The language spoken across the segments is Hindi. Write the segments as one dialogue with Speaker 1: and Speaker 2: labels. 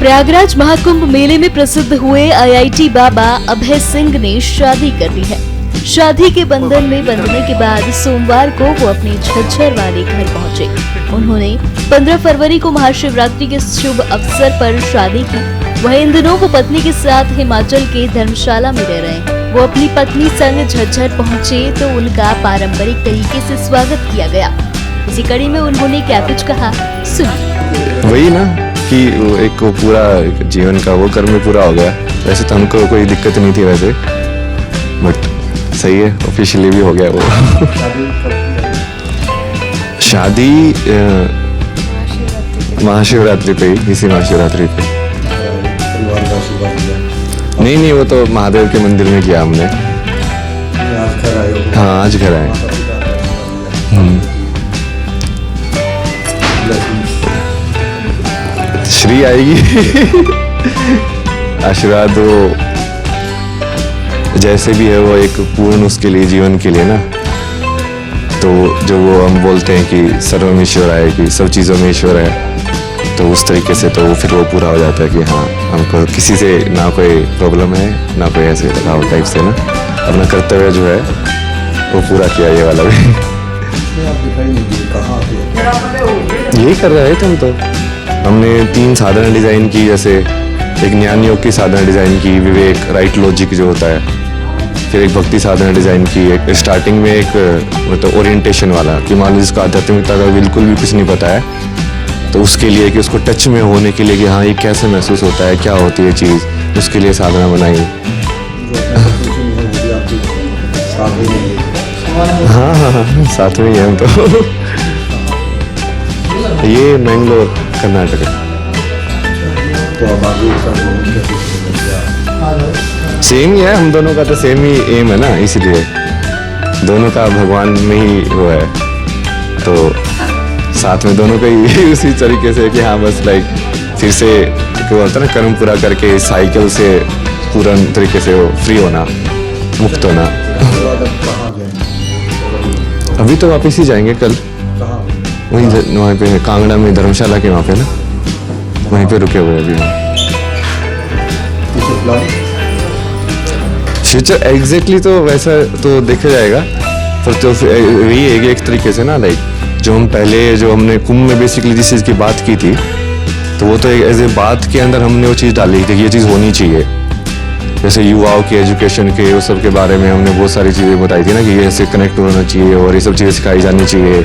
Speaker 1: प्रयागराज महाकुंभ मेले में प्रसिद्ध हुए आईआईटी बाबा अभय सिंह ने शादी कर ली है। शादी के बंधन में बंधने के बाद सोमवार को वो अपने झज्जर वाले घर पहुंचे। उन्होंने 15 फरवरी को महाशिवरात्रि के शुभ अवसर पर शादी की। वह इन दिनों वो पत्नी के साथ हिमाचल के धर्मशाला में रह रहे हैं। वो अपनी पत्नी संग झज्जर पहुंचे तो उनका पारंपरिक तरीके से स्वागत किया गया। इसी कड़ी में उन्होंने क्या कुछ कहा, सुनिए।
Speaker 2: वही ना कि एक पूरा जीवन का वो कर्म पूरा हो गया। वैसे तो हमको कोई दिक्कत नहीं थी वैसे, बट सही है, ऑफिशियली भी हो गया वो। शादी महाशिवरात्रि पे ही, इसी महाशिवरात्रि पे। नहीं, वो तो महादेव के मंदिर में किया हमने। हाँ, आज घर आए। श्री आएगी। आशीर्वाद वो जैसे भी है, वो एक पूर्ण उसके लिए, जीवन के लिए ना। तो जो वो हम बोलते हैं कि सर्वम ईश्वर है, कि सब चीज़ों में ईश्वर है, तो उस तरीके से तो फिर वो पूरा हो जाता है कि हाँ, हमको किसी से ना कोई प्रॉब्लम है, ना कोई ऐसे लगाव टाइप से ना। अपना कर्तव्य जो है वो पूरा किया, ये वाला भी। यही कर रहे थे हम तो। हमने 3 साधना डिज़ाइन की, जैसे एक ज्ञान योग की साधना डिज़ाइन की, विवेक राइट लॉजिक जो होता है, फिर एक भक्ति साधना डिज़ाइन की। एक स्टार्टिंग में एक मतलब ओरिएंटेशन वाला, कि मान लो जिसको आध्यात्मिकता का बिल्कुल भी कुछ नहीं पता है, तो उसके लिए कि उसको टच में होने के लिए कि हाँ, ये कैसे महसूस होता है, क्या होती है चीज़, उसके लिए साधना बनाई। हाँ, साथ में ही है हम तो। ये मैंगलोर कर्नाटक।
Speaker 3: तो अब आगे
Speaker 2: सेम ही है, हम दोनों का तो सेम ही एम है ना, इसीलिए दोनों का भगवान में ही वो है, तो साथ में दोनों का ही उसी तरीके से कि हाँ, बस लाइक फिर से क्या बोलते हैं ना, कर्म पूरा करके साइकिल से पूर्ण तरीके से वो फ्री होना, मुक्त होना। अभी तो वापस ही जाएंगे कल, वहीं पे कांगड़ा में धर्मशाला के वहाँ पे ना, वहीं पे रुके हुए अभी हम। फ्यूचर एग्जैक्टली तो वैसा तो देखा जाएगा, पर तो वही है एक तरीके से ना, लाइक जो हम पहले जो हमने कुंभ में बेसिकली जिस चीज़ की बात की थी, तो वो तो एज ए बात के अंदर हमने वो चीज़ डाली थी कि ये चीज़ होनी चाहिए। जैसे युवाओं के एजुकेशन के वो सब के बारे में हमने बहुत सारी चीज़ें बताई थी ना, कि ये ऐसे कनेक्ट होना चाहिए और ये सब चीज़ें सिखाई जानी चाहिए।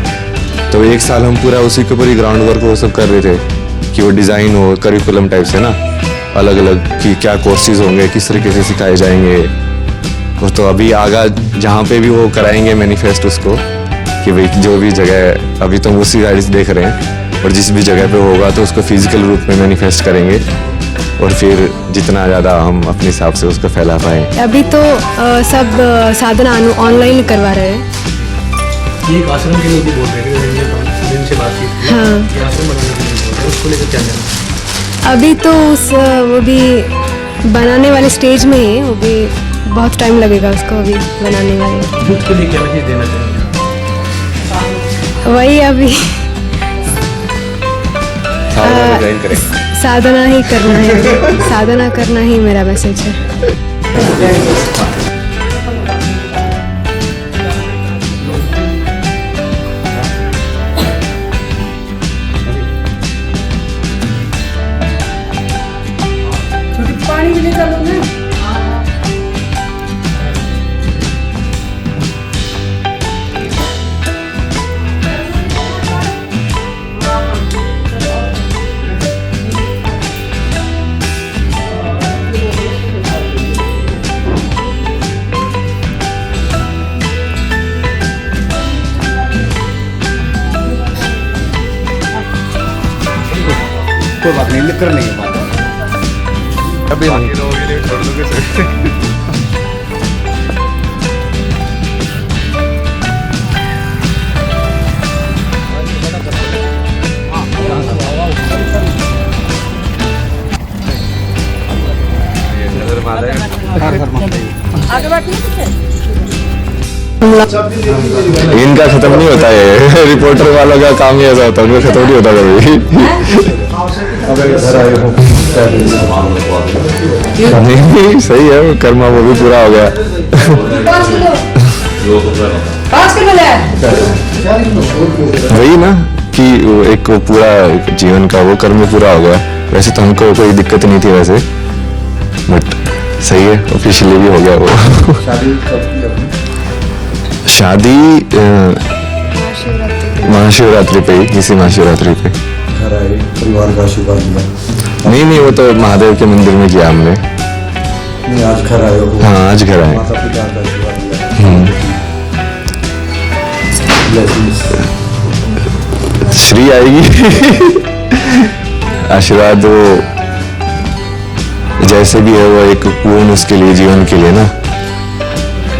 Speaker 2: तो 1 साल हम पूरा उसी के ऊपर ही ग्राउंड वर्क वो सब कर रहे थे, कि वो डिज़ाइन हो करिकुलम टाइप से ना, अलग अलग कि क्या कोर्सेज होंगे, किस तरीके से सिखाए जाएंगे। और तो अभी आगा जहाँ पे भी वो कराएंगे मैनिफेस्ट उसको, कि भाई जो भी जगह, अभी तो हम उसी गाड़ी से देख रहे हैं, और जिस भी जगह पे होगा तो उसको फिजिकल रूप में मैनिफेस्ट करेंगे, और फिर जितना ज़्यादा हम अपने हिसाब से उसको फैला पाएँ।
Speaker 4: अभी तो सब साधना ऑनलाइन करवा रहे हैं।
Speaker 5: ये एक आश्रम के लिए भी बोल रहे थे, जिनसे बात की थी।
Speaker 4: हाँ,
Speaker 5: ये आश्रम बनाने के लिए बोल रहे हैं, उसको लेकर क्या जाना?
Speaker 4: अभी तो वो भी बनाने वाले स्टेज में है, वो भी बहुत टाइम लगेगा उसको अभी बनाने वाले।
Speaker 5: यूथ के लिए क्या मैसेज देना चाहेंगे?
Speaker 4: वही अभी साधना ही करना है, साधना करना ही मेरा मैसेज है।
Speaker 6: पानी भी निकालो ना।
Speaker 3: कोई बात नहीं, लिख कर नहीं बात
Speaker 2: अभी छोड़ दोगे।
Speaker 6: आगे बैठिए।
Speaker 2: इनका खत्म नहीं होता है रिपोर्टर वालों का काम ही ऐसा होता है, उनका खत्म नहीं होता कभी। नहीं सही है, वो कर्मा वो भी पूरा हो गया। वही ना कि वो एक वो पूरा जीवन का वो कर्म पूरा हो गया। वैसे तो हमको कोई दिक्कत नहीं थी वैसे, बट सही है ऑफिशियली भी हो गया वो।
Speaker 3: शादी कब की आपने?
Speaker 2: शादी महाशिवरात्रि पे ही, इसी महाशिवरात्रि पे।
Speaker 3: घर आए, परिवार का आशीर्वाद मिला?
Speaker 2: नहीं वो तो महादेव के मंदिर में किया हमने।
Speaker 3: नहीं, आज घर आए हो?
Speaker 2: हाँ आज घर आए।
Speaker 3: माता पिता का आशीर्वाद मिला? Blessings।
Speaker 2: श्री आएगी आशीर्वाद वो जैसे भी है वो एक पूर्ण उसके लिए जीवन के लिए ना,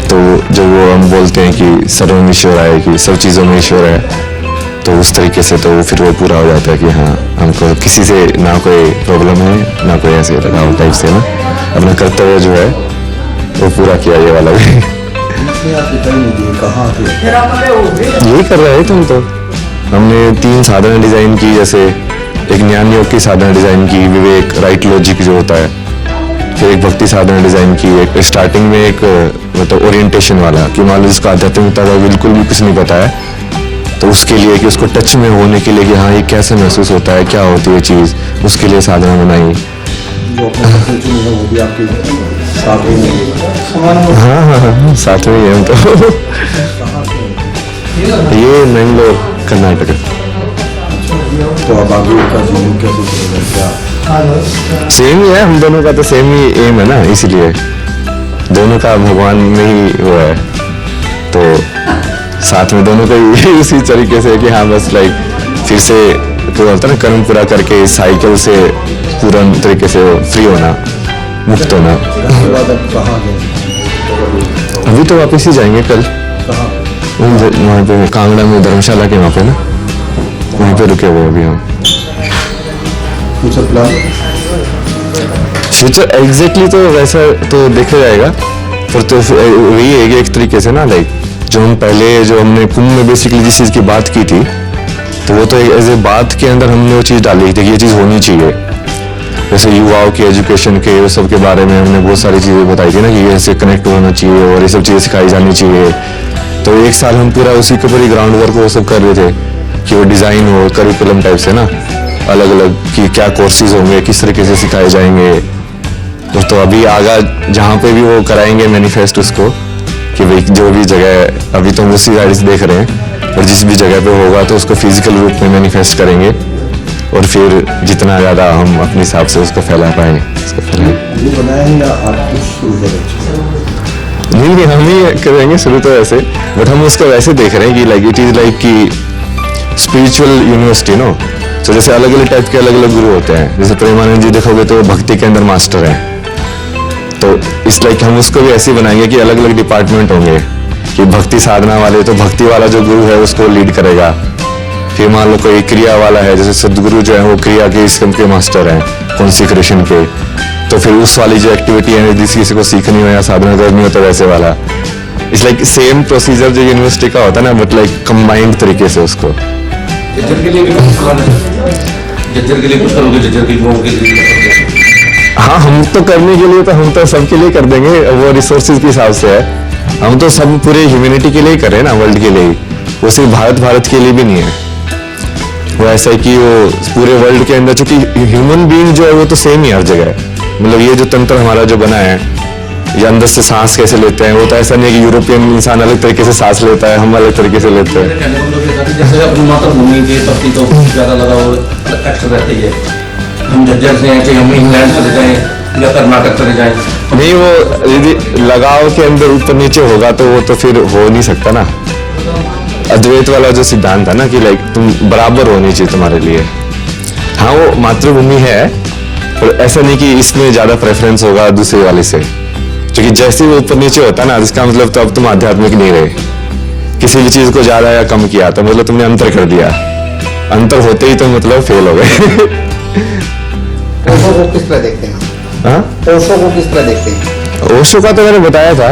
Speaker 2: तो जो वो हम बोलते हैं कि सर्वम ईश्वर है, कि सब चीज़ों में ईश्वर है, तो उस तरीके से तो वो फिर वो पूरा हो जाता है कि हाँ हमको किसी से ना कोई प्रॉब्लम है ना कोई ऐसे लगाव टाइप से ना, अपना कर्तव्य जो है वो पूरा किया ये वाला भी।
Speaker 3: इसमें आप दिखाई नहीं दिए, कहाँ थे?
Speaker 2: यही कर रहे थे हम तो। हमने 3 साधना डिजाइन की, जैसे एक ज्ञान योग की साधना डिजाइन की, विवेक राइट लॉजिक जो होता है, फिर एक भक्ति साधना डिजाइन की, एक स्टार्टिंग में एक मतलब ओरिएंटेशन वाला कि मान लो जिसको आध्यात्मिकता का बिल्कुल भी कुछ नहीं पता है, तो उसके लिए कि उसको टच में होने के लिए कि हाँ ये कैसे महसूस होता है, क्या होती है चीज़, उसके लिए साधना बनाई।
Speaker 3: जो अपने सपने चुने हैं वो भी आपके साथ ही हैं?
Speaker 2: हाँ साथ में ही है हम तो।
Speaker 3: कहाँ से?
Speaker 2: ये मैंगलोर कर्नाटक।
Speaker 3: तो अब आगे का जीवन कैसे चलेगा, क्या?
Speaker 2: सेम ही है, हम दोनों का तो सेम ही एम है ना, इसलिए दोनों का भगवान में ही वो है, तो साथ में दोनों का ही उसी तरीके से कि हाँ बस लाइक फिर से तो बोलता है ना कर्म पूरा करके इस साइकिल से पूर्ण तरीके से फ्री होना, मुक्त होना।
Speaker 3: उसके बाद अब कहाँ गए?
Speaker 2: अभी तो वापस ही जाएंगे कल,
Speaker 3: कहाँ?
Speaker 2: वहाँ पे कांगड़ा में धर्मशाला के वहाँ पे ना, वहीं पे रुके हुए अभी हम।
Speaker 3: Future plan?
Speaker 2: फ्यूचर एग्जैक्टली तो वैसा तो देखा जाएगा, पर तो वही है कि एक तरीके से ना लाइक जो हम पहले जो हमने कुंभ में बेसिकली जिस चीज़ की बात की थी, तो वो तो एज ए बात के अंदर हमने वो चीज़ डाली थी कि ये चीज़ होनी चाहिए। जैसे युवाओं की एजुकेशन के वो सब के बारे में हमने बहुत सारी चीज़ें बताई थी ना कि ये ऐसे कनेक्ट होना चाहिए और ये सब चीज़ें सिखाई जानी चाहिए। तो 1 साल हम पूरा उसी के ऊपर ही ग्राउंड वर्क वो सब कर रहे थे कि वो डिज़ाइन हो करिकुलम टाइप से ना, अलग अलग कि क्या कोर्सेज होंगे, किस तरीके से सिखाए जाएंगे। तो अभी आगा जहाँ पे भी वो कराएंगे मैनिफेस्ट उसको कि भाई जो भी जगह अभी तो हम उसी साइड से देख रहे हैं, और जिस भी जगह पे होगा तो उसको फिजिकल रूप में मैनिफेस्ट करेंगे, और फिर जितना ज़्यादा हम अपने हिसाब से उसको फैला पाएंगे उसको फैलाएंगे।
Speaker 3: वो बनाएंगे या आप कुछ शुरू करें?
Speaker 2: नहीं हम ही करेंगे शुरू तो ऐसे, बट हम उसको वैसे देख रहे हैं कि लाइक इट इज़ लाइक कि स्पिरिचुअल यूनिवर्सिटी नो। तो जैसे अलग अलग टाइप के अलग अलग गुरु होते हैं, जैसे प्रेमानंद जी देखोगे तो भक्ति के अंदर मास्टर हैं, तो इस लाइक हम उसको भी ऐसे ही बनाएंगे कि अलग अलग डिपार्टमेंट होंगे कि भक्ति साधना वाले तो भक्ति वाला जो गुरु है उसको लीड करेगा, फिर मान लो कोई क्रिया वाला है जैसे सदगुरु जो है वो क्रिया के इसके के मास्टर हैं कॉन्सिक्रेशन के, तो फिर उस वाली जो एक्टिविटी है जिस किसी को सीखनी हो या साधना करनी हो तो वैसे वाला इट्स लाइक सेम प्रोसीजर जो यूनिवर्सिटी का होता है ना, बट लाइक कंबाइंड तरीके से उसको।
Speaker 6: जज्जर के लिए भी कुछ प्लान है? जज्जर के लिए कुछ करोगे? जज्जर के युवाओं के लिए?
Speaker 2: हाँ हम तो करने के लिए तो हम तो सबके लिए कर देंगे, वो रिसोर्सेज के हिसाब से है, हम तो सब पूरे ह्यूमैनिटी के लिए कर रहे हैं ना, वर्ल्ड के लिए ही, वो सिर्फ भारत के लिए भी नहीं है। वो ऐसा है कि वो पूरे वर्ल्ड के अंदर, चूंकि ह्यूमन बीइंग जो है वो तो सेम ही हर जगह है, मतलब ये जो तंत्र हमारा जो बना है, ये अंदर से सांस कैसे लेते हैं, वो तो ऐसा नहीं है कि यूरोपियन इंसान अलग तरीके से सांस लेता है, हम अलग तरीके से लेते हैं।
Speaker 6: कहने का मतलब ये था कि जैसे अपनी मातृभूमि के प्रति तो ज़्यादा लगाव एक्स्ट्रा रहती है, हम जज्जर से हैं, चाहे हम इंग्लैंड चले जाएं या कर्नाटक चले जाएं,
Speaker 2: नहीं वो यदि लगाव के अंदर ऊपर नीचे होगा तो वो तो फिर हो नहीं सकता ना। अद्वैत वाला जो सिद्धांत है ना कि लाइक तुम बराबर होनी चाहिए तुम्हारे लिए। हाँ वो मातृभूमि है, पर ऐसा नहीं कि इसमें ज्यादा प्रेफरेंस होगा दूसरे वाले से, क्योंकि जैसे वो ऊपर नीचे होता है ना, इसका मतलब तो अब तुम आध्यात्मिक नहीं रहे, किसी भी चीज को ज्यादा या कम किया तो मतलब तुमने अंतर कर दिया, अंतर होते ही तो मतलब फेल हो गए।
Speaker 3: ओशो को किस तरह देखते हैं?
Speaker 2: हाँ
Speaker 3: ओशो को किस तरह देखते हैं?
Speaker 2: ओशो का तो मैंने बताया था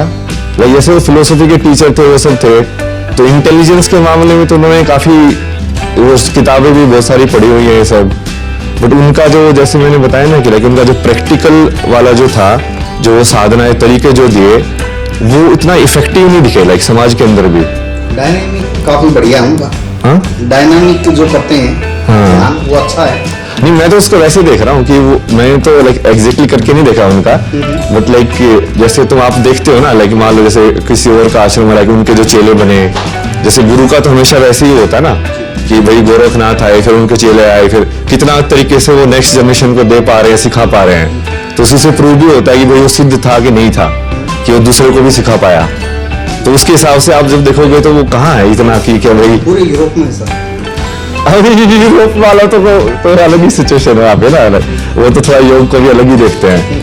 Speaker 2: लाइक जैसे वो फिलोसफी के टीचर थे, वो सब थे, तो इंटेलिजेंस के मामले में तो उन्होंने काफी वो किताबें भी बहुत सारी पढ़ी हुई है ये सब, बट उनका जो जैसे मैंने बताया ना कि लाइक उनका जो प्रैक्टिकल वाला जो था, जो वो साधना तरीके जो दिए, वो इतना इफेक्टिव नहीं दिखे लाइक समाज के अंदर भी।
Speaker 3: डायनामिक काफी बढ़िया है उनका।
Speaker 2: हाँ
Speaker 3: डायनामिक जो करते हैं ध्यान, वो अच्छा है।
Speaker 2: नहीं, मैं तो उसको वैसे देख रहा हूँ कि वो मैंने तो लाइक एग्जैक्टली करके नहीं देखा उनका, बट लाइक जैसे तुम आप देखते हो ना, लाइक मान लो जैसे किसी और का आश्रम है, उनके जो चेले बने, जैसे गुरु का तो हमेशा वैसे ही होता है ना कि भाई गोरखनाथ आए, फिर उनके चेले आए, फिर कितना तरीके से वो नेक्स्ट जनरेशन को दे पा रहे हैं, सिखा पा रहे हैं, तो उसी से प्रूव भी होता है कि भाई वो सिद्ध था कि नहीं था, कि वो दूसरे को भी सिखा पाया। तो उसके हिसाब से आप जब देखोगे तो वो कहाँ है इतना कि क्या भाई
Speaker 3: पूरे यूरोप में सर।
Speaker 2: अभी यूरोप वाला तो अलग ही सिचुएशन है यहाँ पे ना, वो तो थोड़ा योग को भी अलग ही देखते हैं।